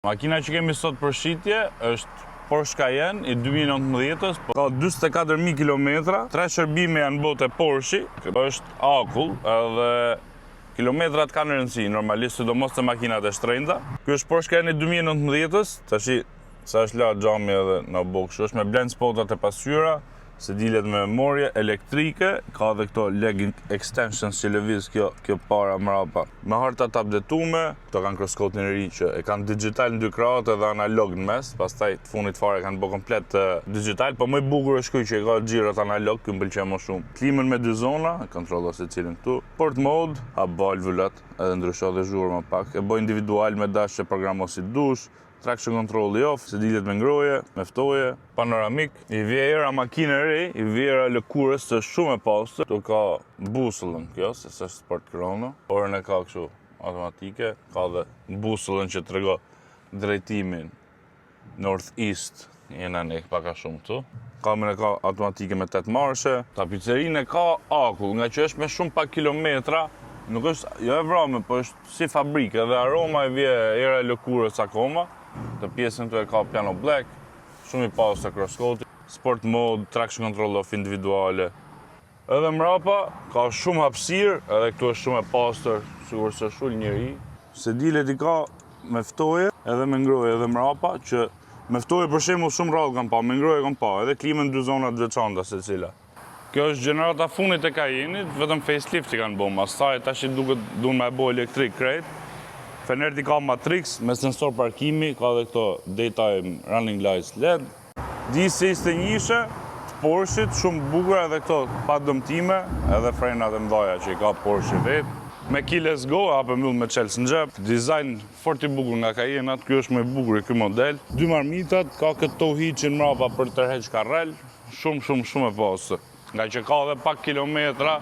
Makina që kemi sot për shitje është Porsche Cayenne i 2019-ës, ka 24.000 kilometra, 3 shërbime janë bote Porsche, është akull edhe kilometrat kanë rëndësi, normalisht sidomos të makinat e shtrenjta. Ky është Porsche Cayenne i 2019-ës, tashi sa është la xhami edhe në bokë, është me blind spotat e pasqyra, sedilet me memorie elektrike, ka edhe këto leg extensions që lëviz kjo para mrapa. Me harta të updetume, këto kanë crosscoatin e ri që e kanë digital në 2 krahët edhe analog në mes, pastaj të funit fare kanë bërë komplet digital, po më i bukur është ky që ka xhirot analog, ky m'pëlqen më shumë. Klimën me 2 zona, e kontrolloj secilin këtu. Sport mode, hap valvulat, edhe ndryshon dhe zhurmë më pak. E bëj individual me dash që programo si dush, traction control i off, sedilet me ngroje, me ftoje, panoramik. I vjera makine re, i vjera lëkurës që është shumë e pastër. Tu ka busullën kjo, se është sport chrono. Orën e ka kështu automatike, ka dhe busullën që trego drejtimin north-east, jena ne paka shumë këtu. Kamën e ka automatike me 8 marshe. Tapicerinë e ka akull, nga që është me shumë pak kilometra, nuk është jo e vrame, po është si fabrike dhe aroma e vje era e lëkurës akoma. Të pjesën të e ka piano black, shumë i pas të crosscoat, sport mode, traction control off individuale. Edhe mrapa ka shumë hapësirë, edhe këtu është shumë e pastër, sigur se shull njëri. Sedilet i ka me ftoje edhe me ngroje edhe mrapa, që me ftoje për shembull shumë rrallë kam pa, me ngroje kam pa, edhe klimën 2 zona të veçanta secila. Kjo është gjenerata funit e Cayenne'it, vetëm facelift i kanë bëmë, asaj tash i duhen me bo elektrik krejt. Fenerti ka matrix me sensor parkimi, ka dhe këto daytime running lights LED. D6 njëshe, Porsche-it, shumë bukur edhe këto pa dëmtime, edhe frenat e mdhaja që i ka Porsche vetë. Me keyless go, apo mbyll me çelës në xhep. Design fort i bukur nga Cayenne-at, ky është më i bukur i ky model. 2 marmitat, ka këto hiqin mrapa për të tërheq karrel, shumë e pastër. Nga që ka dhe pak kilometra,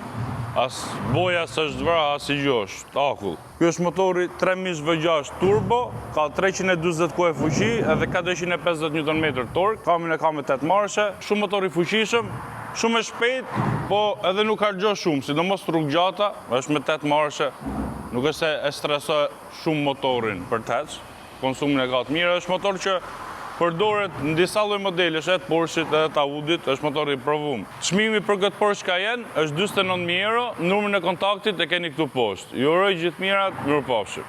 as boja s'është vëra, as i gjosh, akull. Ky është motori 3.000 V6 turbo, ka 320 kuaj fuqi edhe 450 Nm tork, kamin e ka me 8 marshe, shumë motor i fuqishëm, shumë e shpejt, po edhe nuk harxho shumë, sidomos rrugë gjata, është me 8 marshe, nuk është se e stresoj shumë motorin për të ecë, konsumin e ka të mirë, është motor që përdoret në disa lloj modelesh, të Porsche-it edhe të Audi-t, është motor i provuar. Çmimi për këtë Porsche Cayenne është 49.000 euro, numrin e kontaktit e keni këtu poshtë. Ju uroj gjithë mirat, mirupafshim.